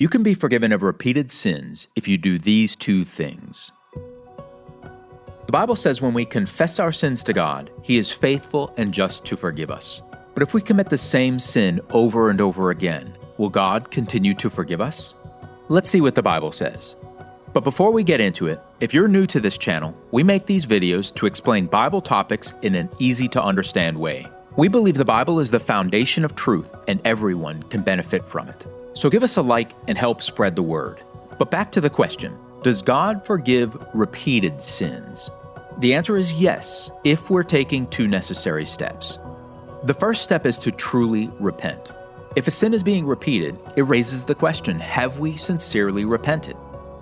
You can be forgiven of repeated sins if you do these two things. The Bible says when we confess our sins to God, He is faithful and just to forgive us. But if we commit the same sin over and over again, will God continue to forgive us? Let's see what the Bible says. But before we get into it, if you're new to this channel, we make these videos to explain Bible topics in an easy-to-understand way. We believe the Bible is the foundation of truth and everyone can benefit from it. So give us a like and help spread the word. But back to the question, does God forgive repeated sins? The answer is yes, if we're taking two necessary steps. The first step is to truly repent. If a sin is being repeated, it raises the question, have we sincerely repented?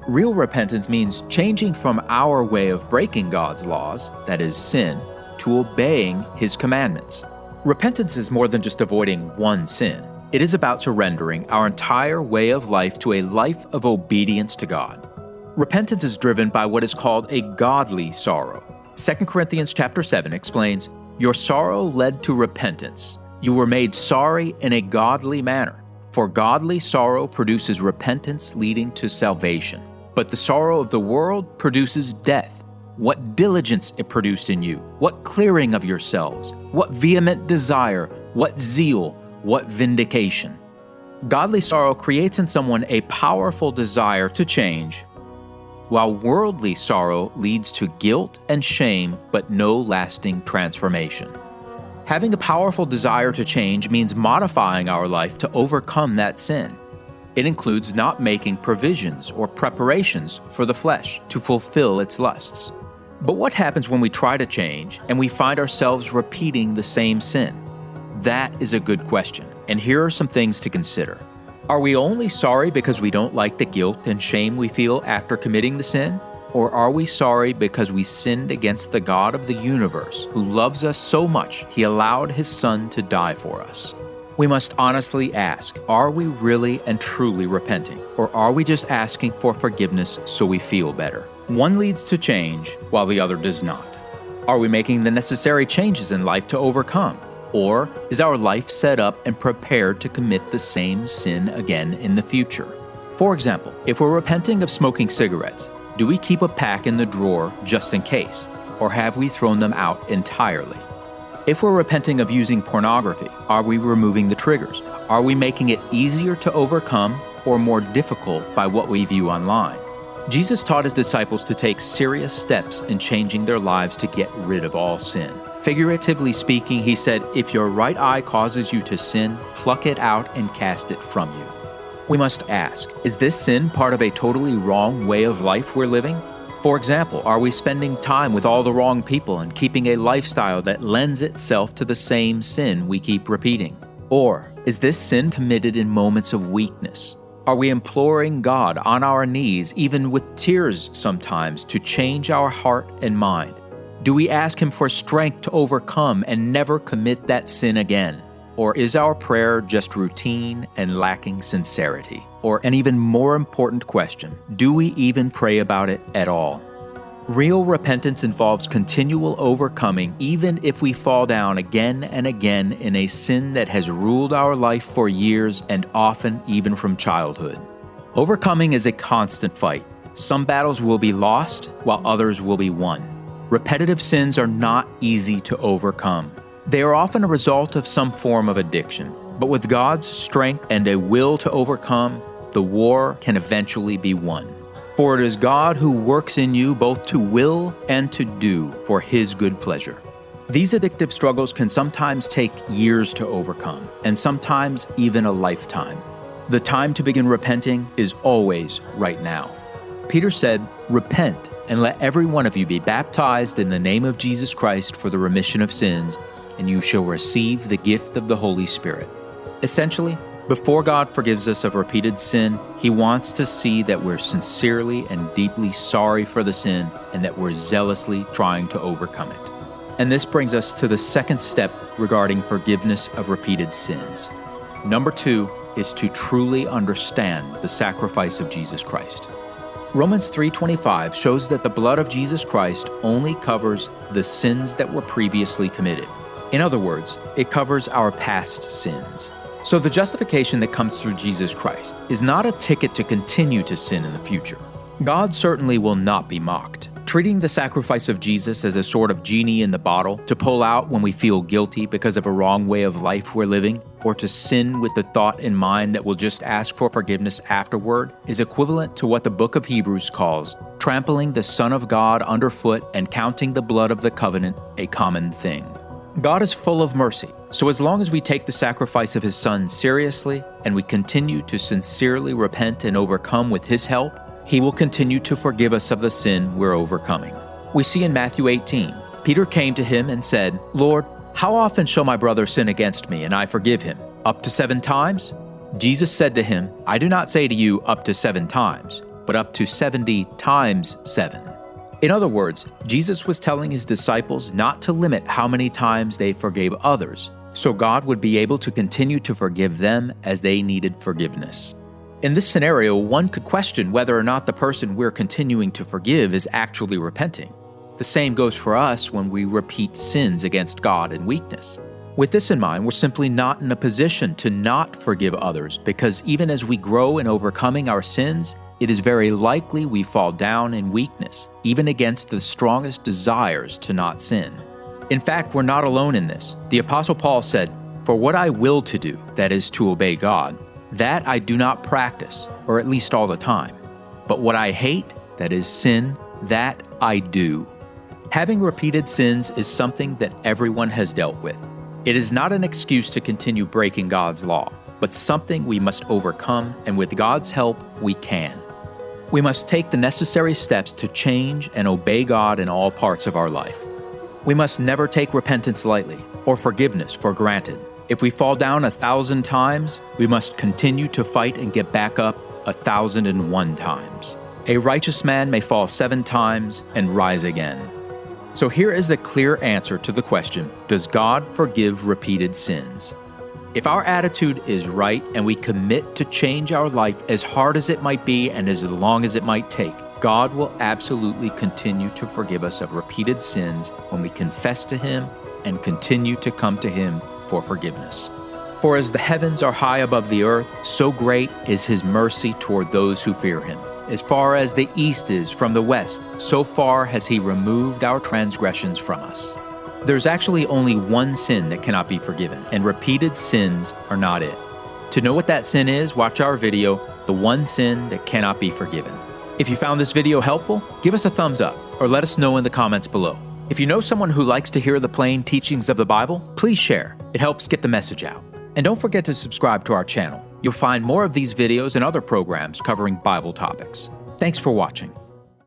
Real repentance means changing from our way of breaking God's laws, that is sin, to obeying His commandments. Repentance is more than just avoiding one sin. It is about surrendering our entire way of life to a life of obedience to God. Repentance is driven by what is called a godly sorrow. 2 Corinthians chapter 7 explains, "Your sorrow led to repentance. You were made sorry in a godly manner. For godly sorrow produces repentance leading to salvation. But the sorrow of the world produces death. What diligence it produced in you, what clearing of yourselves, what vehement desire, what zeal, what vindication." Godly sorrow creates in someone a powerful desire to change, while worldly sorrow leads to guilt and shame but no lasting transformation. Having a powerful desire to change means modifying our life to overcome that sin. It includes not making provisions or preparations for the flesh to fulfill its lusts. But what happens when we try to change and we find ourselves repeating the same sin? That is a good question, and here are some things to consider. Are we only sorry because we don't like the guilt and shame we feel after committing the sin? Or are we sorry because we sinned against the God of the universe, who loves us so much He allowed His Son to die for us? We must honestly ask, are we really and truly repenting? Or are we just asking for forgiveness so we feel better? One leads to change, while the other does not. Are we making the necessary changes in life to overcome? Or is our life set up and prepared to commit the same sin again in the future? For example, if we're repenting of smoking cigarettes, do we keep a pack in the drawer just in case? Or have we thrown them out entirely? If we're repenting of using pornography, are we removing the triggers? Are we making it easier to overcome or more difficult by what we view online? Jesus taught His disciples to take serious steps in changing their lives to get rid of all sin. Figuratively speaking, He said, if your right eye causes you to sin, pluck it out and cast it from you. We must ask, is this sin part of a totally wrong way of life we're living? For example, are we spending time with all the wrong people and keeping a lifestyle that lends itself to the same sin we keep repeating? Or is this sin committed in moments of weakness? Are we imploring God on our knees, even with tears sometimes, to change our heart and mind? Do we ask Him for strength to overcome and never commit that sin again? Or is our prayer just routine and lacking sincerity? Or an even more important question, do we even pray about it at all? Real repentance involves continual overcoming even if we fall down again and again in a sin that has ruled our life for years and often even from childhood. Overcoming is a constant fight. Some battles will be lost while others will be won. Repetitive sins are not easy to overcome. They are often a result of some form of addiction, but with God's strength and a will to overcome, the war can eventually be won. For it is God who works in you both to will and to do for His good pleasure. These addictive struggles can sometimes take years to overcome, and sometimes even a lifetime. The time to begin repenting is always right now. Peter said, "Repent, and let every one of you be baptized in the name of Jesus Christ for the remission of sins, and you shall receive the gift of the Holy Spirit." Essentially, before God forgives us of repeated sin, He wants to see that we're sincerely and deeply sorry for the sin and that we're zealously trying to overcome it. And this brings us to the second step regarding forgiveness of repeated sins. Number 2 is to truly understand the sacrifice of Jesus Christ. Romans 3:25 shows that the blood of Jesus Christ only covers the sins that were previously committed. In other words, it covers our past sins. So the justification that comes through Jesus Christ is not a ticket to continue to sin in the future. God certainly will not be mocked. Treating the sacrifice of Jesus as a sort of genie in the bottle to pull out when we feel guilty because of a wrong way of life we're living, or to sin with the thought in mind that we'll just ask for forgiveness afterward, is equivalent to what the book of Hebrews calls trampling the Son of God underfoot and counting the blood of the covenant a common thing. God is full of mercy, so as long as we take the sacrifice of His Son seriously and we continue to sincerely repent and overcome with His help, He will continue to forgive us of the sin we're overcoming. We see in Matthew 18, Peter came to Him and said, "Lord, how often shall my brother sin against me and I forgive him? Up to 7 times?" Jesus said to him, "I do not say to you up to 7 times, but up to 70 times 7. In other words, Jesus was telling His disciples not to limit how many times they forgave others, so God would be able to continue to forgive them as they needed forgiveness. In this scenario, one could question whether or not the person we're continuing to forgive is actually repenting. The same goes for us when we repeat sins against God in weakness. With this in mind, we're simply not in a position to not forgive others because even as we grow in overcoming our sins, it is very likely we fall down in weakness, even against the strongest desires to not sin. In fact, we're not alone in this. The Apostle Paul said, "For what I will to do, that is to obey God, that I do not practice, or at least all the time. But what I hate, that is sin, that I do." Having repeated sins is something that everyone has dealt with. It is not an excuse to continue breaking God's law, but something we must overcome, and with God's help, we can. We must take the necessary steps to change and obey God in all parts of our life. We must never take repentance lightly, or forgiveness for granted. If we fall down 1,000 times, we must continue to fight and get back up 1,001 times. A righteous man may fall 7 times and rise again. So here is the clear answer to the question, does God forgive repeated sins? If our attitude is right and we commit to change our life as hard as it might be and as long as it might take, God will absolutely continue to forgive us of repeated sins when we confess to Him and continue to come to Him for forgiveness. For as the heavens are high above the earth, so great is His mercy toward those who fear Him. As far as the east is from the west, so far has He removed our transgressions from us. There's actually only one sin that cannot be forgiven, and repeated sins are not it. To know what that sin is, watch our video, The One Sin That Cannot Be Forgiven. If you found this video helpful, give us a thumbs up, or let us know in the comments below. If you know someone who likes to hear the plain teachings of the Bible, please share. It helps get the message out. And don't forget to subscribe to our channel. You'll find more of these videos and other programs covering Bible topics. Thanks for watching.